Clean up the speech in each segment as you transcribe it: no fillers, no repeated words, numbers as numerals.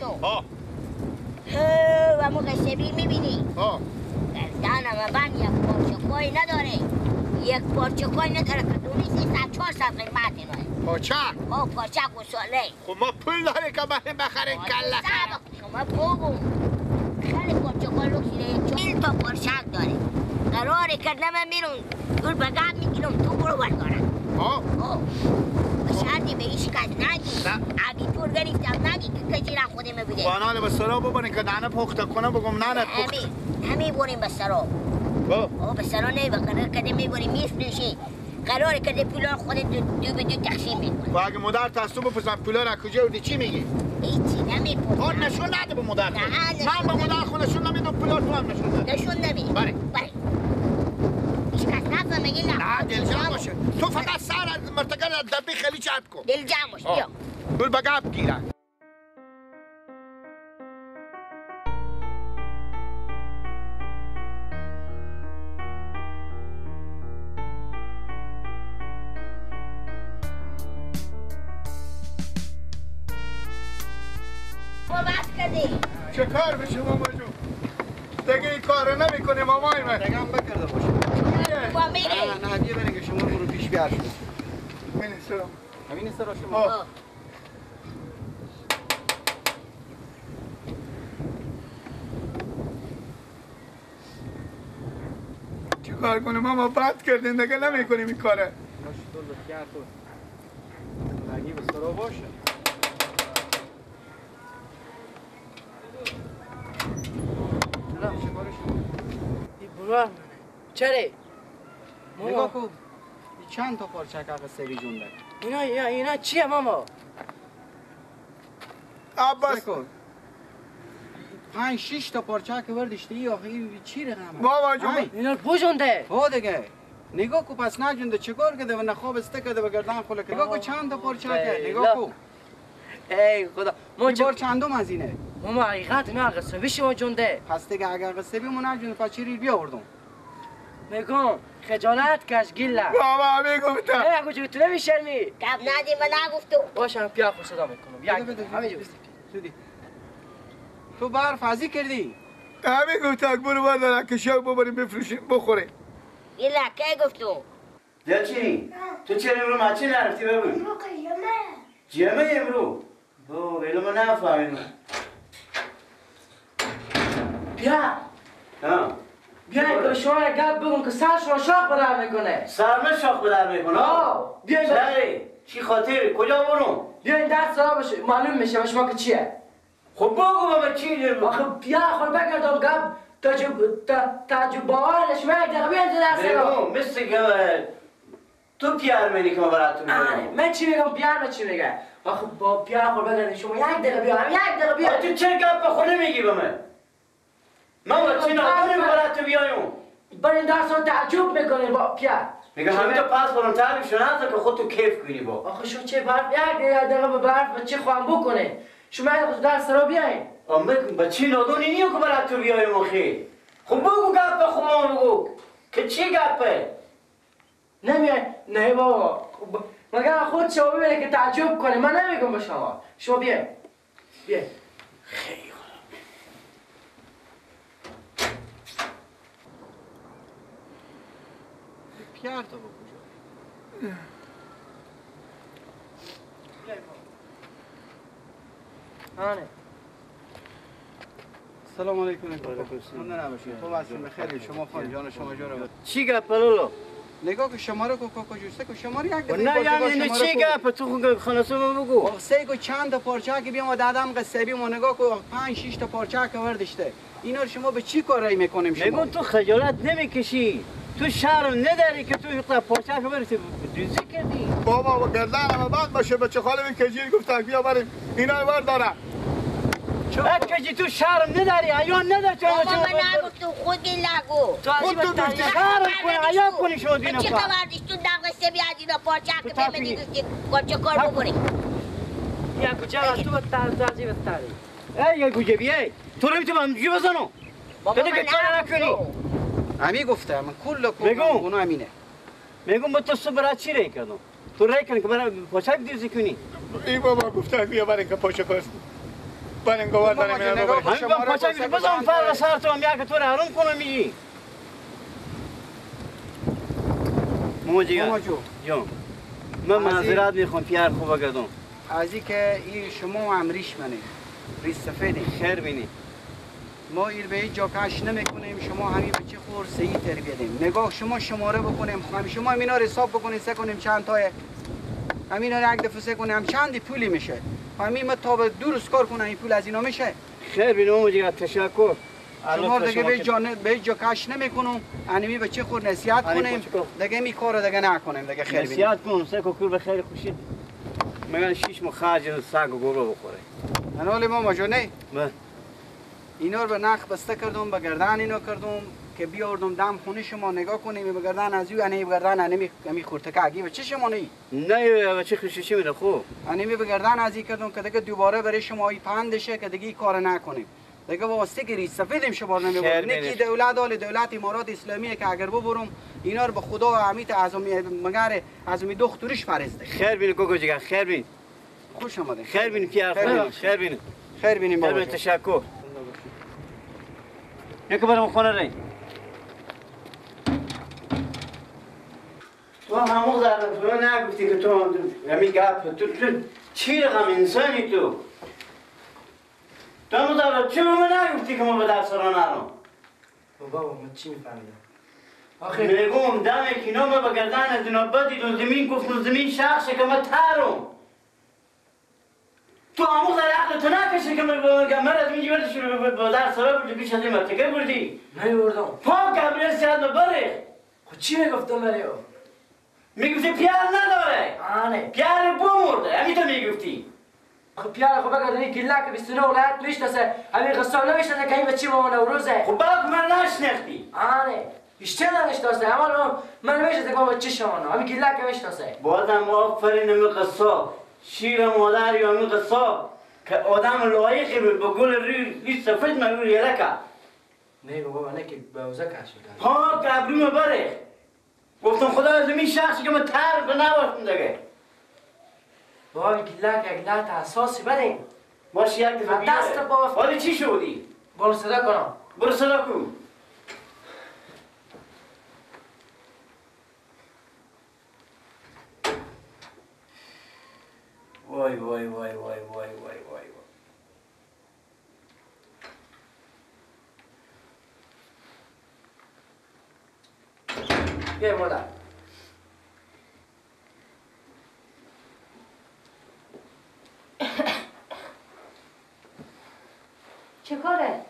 پاشو و موقع سبیل میبینی گردن من یک پارچه پای نداره یک پارچه پای نداره که دونی 300-400 قیمت اینه پارچه؟ پارچه گساله خب ما پول داره که باید بخریم کله شما بگو خیلی پارچه پای لوکسیده 40 تا پارچه داره قراره کردم من بیرون دور بگم میگیرم تو برو بردارم شرطی به هیچ کس نگی اگه طور گرفتم نگی که کسی را خودی میبوده بانال به سرا ببرین که نانه پخته کنه بگم نانه پخته همین بریم به سرا به سرا نه قرار کده میبریم میفروشی قرار کده پولا خودت دو به دو تقسیم میکنی و اگه مادر تستو بپرسم پولا را کجا بودی چی میگی؟ هیچی نمیپرسم آن نشون نده به مادر من به مادر خود نشون نمیدم پولا تو هم نشون نده نشون نمیدی؟ بله هیچ کس نفهمگی نه دلجم باشه تو فقط سر از مرتگر دبی خیلی چند کن دلجم باشه بیا پول بگب گیرن چه کار به شما ماجو؟ دیگه این کار رو نمی کنی مامای من دیگه هم بکرده باشه نه هدیه برین که شما برو پیش بیار شد همین سرا شما چه کار کنیم ماما بد کردین دیگه نمی کنیم این کاره باشه تو لطفیار تو هدیه به سرا باشه چره؟ نگاه کن چند تا پارچه کاغذ سری جونده اینا چیه ماما؟ عباس 5-6 تا پارچه که وردشته ای آخه این چی رقمه؟ بابا جون اینا بجونده هو دیگه نگاه کو پس نجونده چیکار کرده و نخواب استکده و گردن خله نگاه کو چند تا پارچه کرد نگاه کو ای خدا ما بار چندم از اینه ماما حقیقت اینا قصبی شما جونده پس دیگه اگر قصبی ما نجونده پس چی ریل بیاوردم میگم خجالت کش گیله بابا میگفتم ای کجا تو نمیشرمی کم ندی من نگفتم باشم پیا خود صدا میکنم همینجا شدی تو برف ازی کردی همین گفتم برو بردارم که شب ببریم بفروشیم بخوریم این لکه گفتم دلچینی تو چرا امرو مچه نرفتی ببین جمعه امرو ویلو من نفهمیدم بیا بیا که شما گپ بگم که سر شما شاخ بدر میکنه سر من شاخ بدر میکنه بیا چه چی خاطر کجا برم بیا این دست سرا بشه معلوم میشه شما که چیه خب بگو من چی دارم آخه بیا خود بگردم گپ تعجب باورش من یک دقیقه بیا اینجا دست سرا مثل که تو پیار منی که من برات تو میگم من چی میگم پیار من چی میگه آخه با پیار خود بگردم شما یک دقیقه بیا یک دقیقه بیا تو چه گپ به خود نمیگی به من با چی نادونی برات تو بیایم برای این دست رو تعجب میکنی با پیار میگه همین تو پاس برام تعریف شناسه که خود تو کیف کنی با آخه شما چه برف یک دقیقه به برف چه خواهم بکنه شما یک دست رو بیاین با چی نادونی نیو که برات تو بیایم آخه خب بگو گپ به خود ما بگو که چی گپه نمیای نه بابا مگر خود شما ببینه که تعجب کنه من نمیگم به شما بیاین خیلی پیار تو بکجا آنه سلام علیکم خونده نباشید خوب هستیم بخیر شما خان جان شما جان چی گپ لولو نگاه که شما رو کوکو جوسته که شما رو یک دفعه نه یعنی چی گپ تو خلاصه من بگو سه کو چند تا پارچه که بیام دادم قصبی ما نگاه کو 5-6 تا پارچه که وردشته اینا رو شما به چی کاری میکنیم شما میگم تو خجالت نمیکشی تو شرم نداری که تو تا پارچه که برسی دوزی کردی بابا و گردن بند باشه بچه خاله این کجیر گفتن بیا بریم اینا بردارم کجی تو شرم نداری ایان نداری تو بابا من نگفتم خودی نگو خود تو گفتی شرم کنی ایان کنی شما دینا چه خبردیش تو دقیقه بیا از اینا پارچه که بمیدی گفتی کچه کار بکنی یا کجا تو تازی بستاری ای گوجه بیای تو رو میتونم همجوری بزنم تو دیگه کار نکنی همی گفته من کل بگو. اونو همینه میگم با تو صبح برات چی رای کردم تو رای کنی که برای پاچک دیزی کنی این بابا گفتن بیا بریم که پاچه کار بانم گوار دارم اینا رو همین با پاچه بیده بزن فرق سر تو هم یک تو رو حروم کنم میگی ماما جیگر جان من معذرت میخوام پیار خوب گردم از این که این شما امریش منه ریز سفیده خیر بینی ما ایر به هیچ جا کش نمیکنیم شما همین بچه خور صحیح تربیت دیم نگاه شما شماره بکنیم شما همینا رو حساب بکنیم سه کنیم چند تایه همینا رو یک دفعه سه کنیم چند پولی میشه همین ما تا به دو روز کار کنم این پول از اینا میشه خیر بینی ماما جیگر تشکر شما دیگه به هیچ جا کش نمیکنم انمی بچه خور نصیحت کنیم دیگه می کارو دیگه نکنیم دیگه خیر بینیم نصیحت کنم سه کور به خیر خوشید میگن شیش مو خرج سگ و گروه بخوره انال ماما جو نه بله اینا رو به نخ بسته کردم به گردن اینا کردم که بیاردم دم خونه شما نگاه کنیم به گردن از یو انمی به گردن انمی خورتکه اگه به چه شما نه بچه خوشی میره خوب انمی به گردن از این کردم که دیگه دوباره برای شما این پندشه که دیگه این کار نکنیم دیگه واسه که ریز سفیدیم شما نمیبرم نکی دولت امارات اسلامیه که اگر ببرم اینا رو به خدا و حمید مگر اعظمی دخترش فرسته خیر بینی کوکو جیگر خیر بین خوش آمدین خیر بینی پیار خوب خیر بینی خیر بینیم بابا تشکر یک برم خونه رای تو همون زدن تو نگفتی که تو همین گپ تو چی رقم انسانی تو همون زدن چی به من نگفتی که ما به درس را نرم بابا من چی میفهمیدم میگم دم کینا ما به گردن جناب بدید و زمین گفتم زمین شخصه که ما ترم تو همون زدن عقل تو نکشه که من از اینجا بردش به درس را بردی بیش از این مرتکه بردی نیوردم پاک قبل سیاد بره خود چی میگفتم بریو میگفتی پیار نداره آنه پیار بمرده همین تو میگفتی خب پیار خب اگر این گله که 29 ولایت میشناسه همین قصه نمیشناسه که این بچه ما نوروزه خب باک من نشناختی آنه بیشتر نمیشناسه اما من میشناسه که ما بچه شما همین گله که میشناسه بازم آفرین همین قصه شیر مادر یا همین قصه که آدم لایقی به گل روی سفید من روی یلکه نه بابا نه که بوزه کش میکنه پاک ابروم بره گفتم خدا از این شخصی که من تر به نباشم دیگه بابا این گله که گله اساسی بدین باش یک دفعه بیاره دست باف حالا چی شدی؟ برو صدا کنم برو صدا کن وای وای وای وای وای وای وای بیا مادر چه کاره؟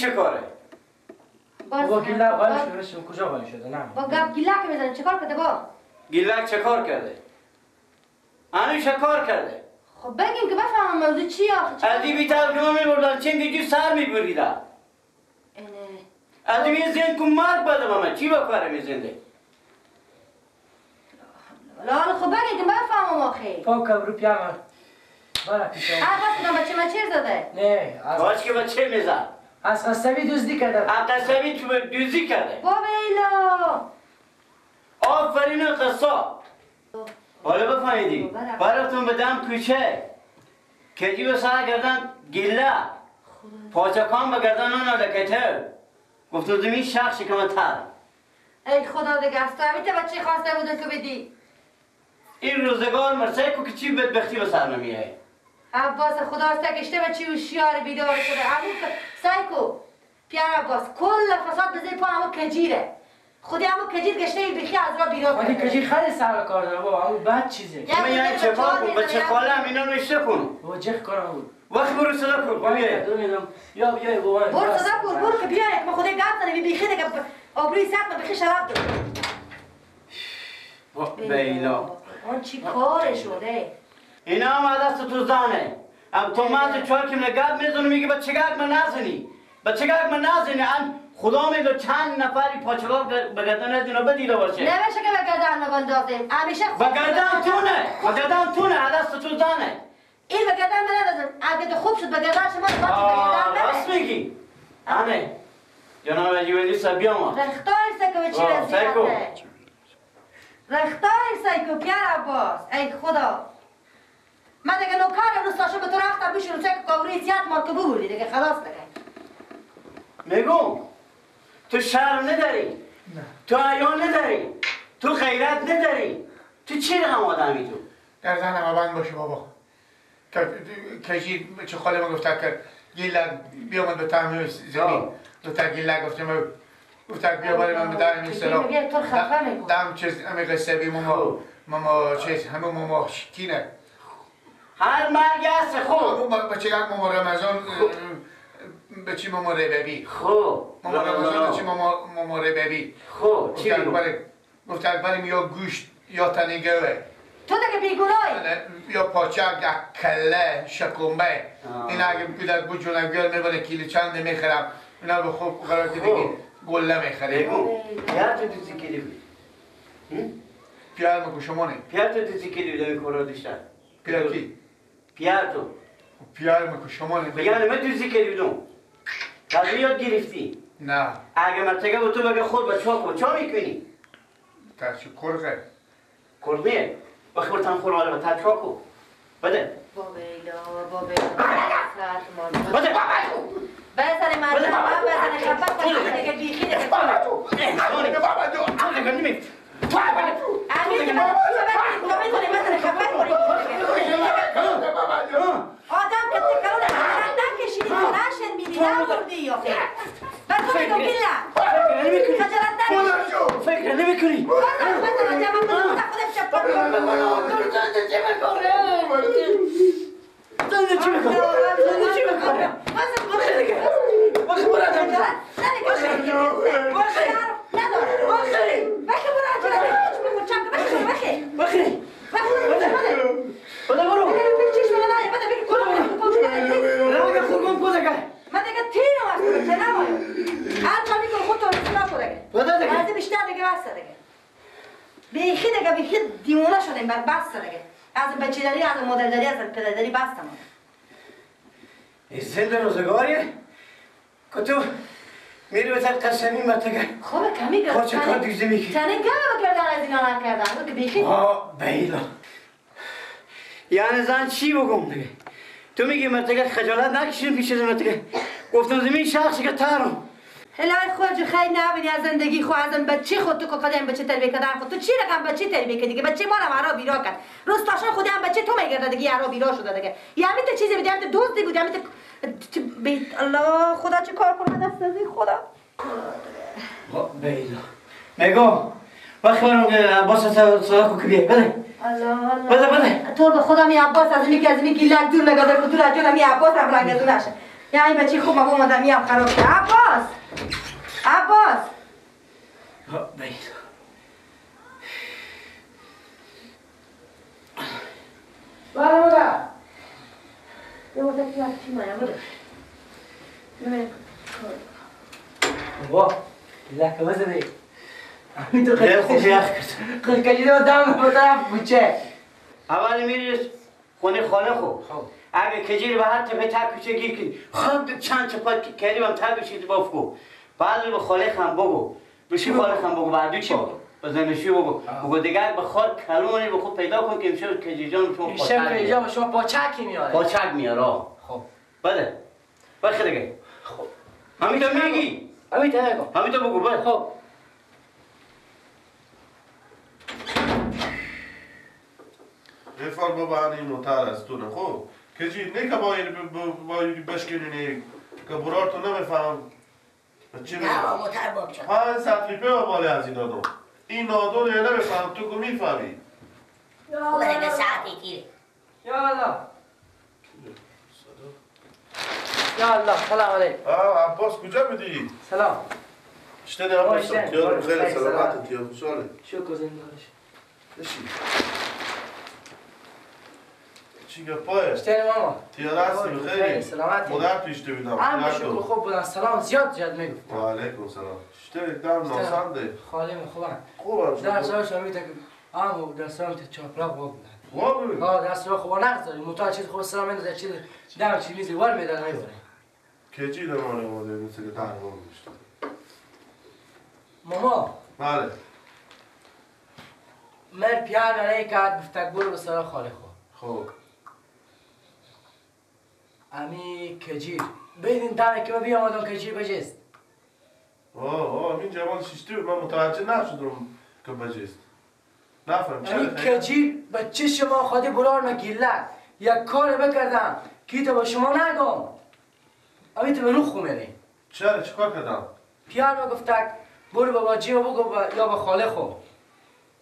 چه کاره؟ بابا گله غالی شده کجا غالی شده نه با گپ گیله که میزنی چه کار کرده با؟ گیلک چه کار کرده؟ انو چه کار کرده؟ خب بگیم که بفهمم موضوع چیه آخه از این بیتر که ما میبردن چنگ جو سر میبریدن اینه از این زن کن مرد بده با من چی با کاره میزنده؟ حالا خب بگیم که بفهمم آخه پاک ابرو پیامه برا پیشم بس بچه من چیر زده؟ نه کاش که بچه میزد از قصبی دزدی کرده از قصبی تو دوزی کرده بابا ایلا آفرین قصاب حالا بفهمیدی برفتون به دم کوچه کجی به سر گردن گله پاچکان به گردن آن لکته گفتم زمین شخصی که من تر ای خدا دیگه از تو همیته بچه خواسته بودن که بدی این روزگار مرسه که چی بدبختی به سر نمیه عباس خدا است که اشته بچه هوشیار بیدار شده همون سایکو پیار عباس کل فساد بزنی پا همون کجیره خودی همون کجیر گشته بخی از را بیرون ولی کجی خیلی سر کار داره بابا همون بد چیزه من یعنی چه کار کن بچه خاله هم اینا نشته کن بابا جخ کنم بود وقت برو صدا کن بگه یا بیای بابا برو صدا کن برو که بیای که ما خودی گفت داری بیخی دیگه آبروی سخت بخی شراب داری بیلا آن چی کار شده اینا هم از دست تو زنه ام تو مازه چهار که نگاه میزنی میگه بچه گرگ من نزنی بچه گرگ من نزنی خدا میگه چند نفری پاچگاه به گردن از اینا بدیده باشه نمیشه که به گردن نبندازیم همیشه به گردن تونه از دست تو زنه این به گردن بندازیم اگه خوب شد به گردن شما به گردن راست میگی آنه جناب اجیبلی سبیا ما رختای سکو به چی رسیده رختای سکو پیار عباس ای خدا من دیگه نوکر امروز ساشو به تو رختم بیشون سکو کابری شما که ببودی دیگه خلاص دیگه. میگم تو شرم نداری، تو حیا نداری، تو غیرت نداری، تو چی رقم آدمی تو؟ گردنم بند باشه بابا. کجی چه خاله ما گفته که گیلک بیامد به تعمیم زمین. دوتا گیلک گفتم بیا برای من بدارم این سلام. دم چیز امی قصه بی ماما چیز همه ماما شکینه. هر مرگ هست خوب. بچه یک ماما رمضان بچی ماما رببی. خوب. ماما رمضان بچی ماما رببی. خوب. چی بگو؟ گفته بریم یا گوشت یا تنگوه. تو دیگه بیگناهی. یا پاچک یک کله شکمبه. این اگه کودک بود جونگیال میبره کیلو چند میخرم. اینا به خوب قرار که دیگه گله میخریم. پیار تو دیزی کلی بود. پیار مگو شما نه؟ پیار تو دیزی کلی بود این کورا دیشتر. پیار کی؟ پیار تو. پیار مگو شما نه؟ بگم من دیزی کلی بودم. تازه یاد گرفتی؟ نه. اگه مرتگه با تو بگه خود با چا میکنی؟ تا چه کرغه؟ کرغه؟ وقتی برتن خور ماله با تا چا کو؟ بده. بابیلا ساعت ما. بده. بزنی مردم بزنی خفت کنی دیگه بیخی دیگه امیر که من تو میتونی بزنی خفت کنی آدم که تکرار خجالت نکشیدی تو نشن میدی نبردی یا خیر و تو میگو بیلا خجالت نکشیدی فکر نمیکنی بزن آدم من خودم چپا چی میکنه؟ بیخی دیوانه شدیم بس دیگه از بچه داری از مادر داری از پدر داری بستم این زنده روزگاریه که تو میری به تر قسمی مرتگه خوبه کمی گرد چه کار دیزه میکنی؟ تنه گره بکردن از اینا نکردن که بیخی بیلا یعنی زن چی بگم دیگه تو میگی مرتگه خجالت نکشیم پیش از مرتگه گفتم زمین شخصی که ترم الهی خود جو خیلی نبینی از زندگی خود از بچه خود تو که قدم بچه تربیه کردن خود تو چی رقم بچه تربیه کردی که بچه ما رو مرا بیرا کرد روز تاشان خودی هم بچه تو میگرده دیگه یارو بیرا شده دیگه یعنی تو چیزی بودی هم دوستی بودی هم بیت الله خدا چه کار کنه دست از این خدا بیلا میگم وقتی برم که عباس صدا کو که بیای بده بده تو به خدا می عباس از اینی که لک دور نگاده که دور از جون می عباس هم رنگ نشه یعنی بچه خوب ما اومدم می هم خراب شد عباس بیلا بله بوده یه بوده که چی مایا بوده بابا لکه بزنی همین تو خوب یخ کرد کلیده و دم به طرف کوچه اول میری خونه خوب اگه کجیر به هر تپه تک کوچه گیر کنی خب چند چپات کردیم هم تک بشید بافکو بعد به خاله خم بگو بشی خاله خم بگو بعدی چی بگو بزنشی بگو دیگر به خار کلونی به خود پیدا کن که امشب کجیر جان شما پاچک میاره امشب شما پاچکی میاره پاچک میاره خب بده بخی دیگه خب همین تو میگی همین تو بگو بده خب افعال بابا هنی نوتر از تو نه خب کجی نه که باید بشکنی که برار تو نمیفهم چی نه با موتر باب چه 5 سطلیپه و باله از این نادون این نادون یه نمیفهم تو که میفهمی خوبه دیگه ساعتی تیره یا الله یا الله سلام علیکم عباس کجا بدی؟ سلام اشتنی عباس خیال خیلی سلامت یا خوشحاله شکر زنده باشی بشی چی گپایه؟ اشتنی ماما تیاره هستی خیلی سلامتی مادر پیش تو بیدم هم شکر خوب بودن سلام زیاد میگفت و علیکم سلام اشتنی دم ناسنده خالی من خوبم خوبم در سرش هم میتونم آمو در سرم چاپلاق با بودن خوب ببین در سرم خوبا نقداری مطال چیز خوب سلام میدازه چیز دم چی میزی ور میدن میبره کجی دمانه اومده مثل که تنها میشته ماما بله من پیار نهی کرد گفتک برو به سرا خاله خود خوب امی کجیر بیدین دمه که بیام آدم کجیر بجست. این جوان ششتی من متوجه نشدم که بجست. نفهم امی کجیر بچه شما خودی برار مگیلک یک کار بکردم که تو با شما نگم. امی تو به نو خومه چرا چیکار کردم؟ پیار ما گفتک برو با باجی و بگو یا با خاله خو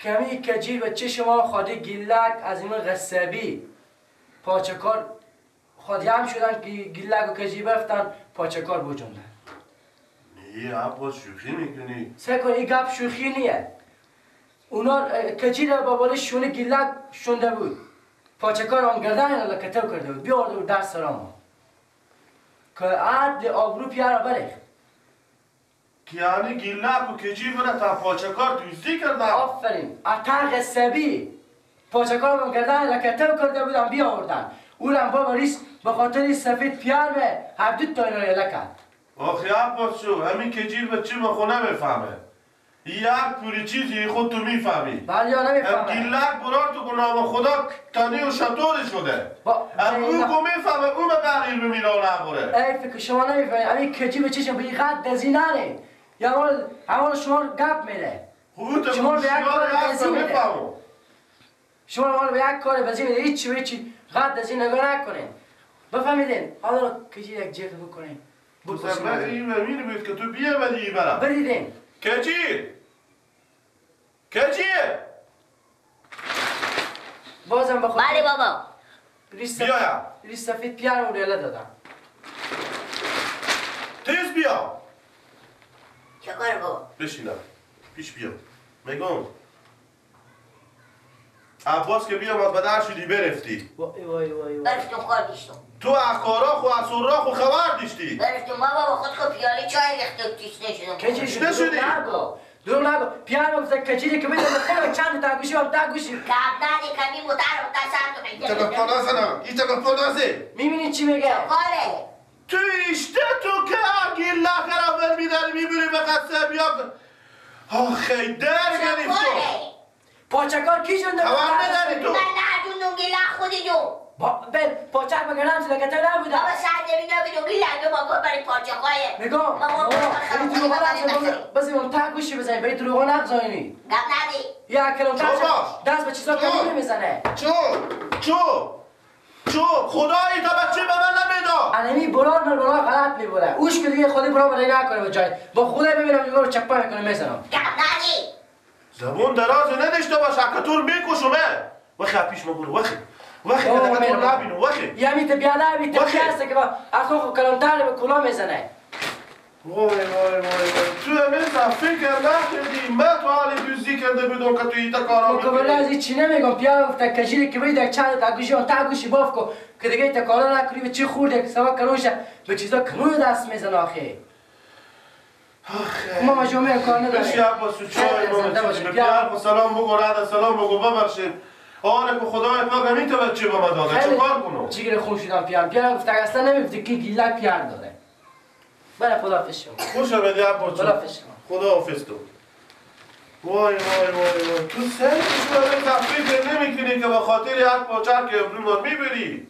کمی کجیر بچه شما خودی گیلک از این غصبی پاچکار خودی هم شدن که گیلک و کجیر برفتن پاچکار بجوندن. نه عباس شوخی میکنی؟ سکن این گپ شوخی نیه. اونا کجیر با بالا شونه گیلک شونده بود پاچکار آن گردن اینا لکتو کرده بود بیارده بود در سرام که عدل آبرو پیار بریخ یعنی گیلک و کجی برن تا پاچکار دوزی کردن؟ آفرین اتر غصبی پاچکار آن گردن لکتو کرده بودن بیاوردن اونم بابا ریس به خاطر سفید پیار به هر دو تا اینا لکت آخی عباس شو همین کجیر به چی مخونه میفهمه یک پوری چیزی خود تو میفهمی بله یا نمیفهمه گیلک برار تو نام خدا تانی و شطور شده اون کو میفهمه اون به بقیل بمیره و نبوره ای فکر شما نمیفهمه همین کجی به چیشم به این قد دزی نره یا اول شما گپ میره شما به یک کار دزی میره شما به یک کار دزی میره هیچی قد دزی نگاه نکنه بفهمیدین حالا کجی یک جیغ بکنین بسرمت این امین بود که تو بیه بدی برم بریدین کجی بازم بخواد بله بابا بیایم ریس سفید پیار رو ریله دادم تیز بیا چه کار بابا؟ بشینم پیش بیا میگم عباس که بیامد به در شدی برفتی وای برفتم کار دیشتم تو اخکاراخ و اسوراخ و خبر دیشتی برفتم بابا با خود خود پیاله چای ریخته و تیشنه شدم کجی نشدی؟ دروغ نگو پیار گفت کجی که میدونم خیلی چند تا گوشی هم تا گوشی کب نده کمی متر و تصر تو بگیره تلفن نزنم این تلفن نزه میبینی چی میگه؟ کاره تو اشته تو که اگه لخرم بر میداری میبینی به قصه بیا آخی در گرفت تو پاچکار کی جون خبر نداری تو من نه جون دونگی لخ خودی جون بل پاچک بگرم تو لگته نبودم بابا سر نمی دونگی لگه بابا برای پاچکایه نگاه این دروغا نگذاری بزنی اون تا گوشی بزنی به این دروغا نگذاری گپ ندی یا کلم دست به چیزا کمی نمیزنه چو خدایی تا بچه به من نمیدا انمی برار غلط میبوره اوش که دیگه خودی برار برای نکنه به جای با خودی ببینم دیگه رو چپا میکنه میزنم گپ ندی زبون دراز نداشته باش اکتور میکشمه وخی پیش ما برو وخی اکتور نبینو وخی یعنی تو بیادر بیسته که با اخو کلمتر به کلا میزنه وای تو همین فکر نکردی من تو حالی دوزی کرده بودم که تو ایتا کارا میکنی مکبرله از این چی نمیگم پیار گفته کجیری که باید یک چند تا گوشی تا گوشی باف کن که دیگه ایتا کارا نکنی به چی خورده که سوا کنوشه به چیزا کنون دست میزن آخه ما جمعه کار نداره بشی عباس تو چای ما چیزی به پیار سلام بگو رد سلام بگو ببخشید آره که خدای پاک همین تو بچه با ما داده چه کار کنم جیگر خون شدم پیار گفته اصلا نمیفته که گیلک پیار داره بله خدا حافظ شما خوش آمدی عباس خدا حافظ شما خدا حافظ تو وای تو سرش رو تفریق نمی کنی که به خاطر یک پاچر که ابرومان میبری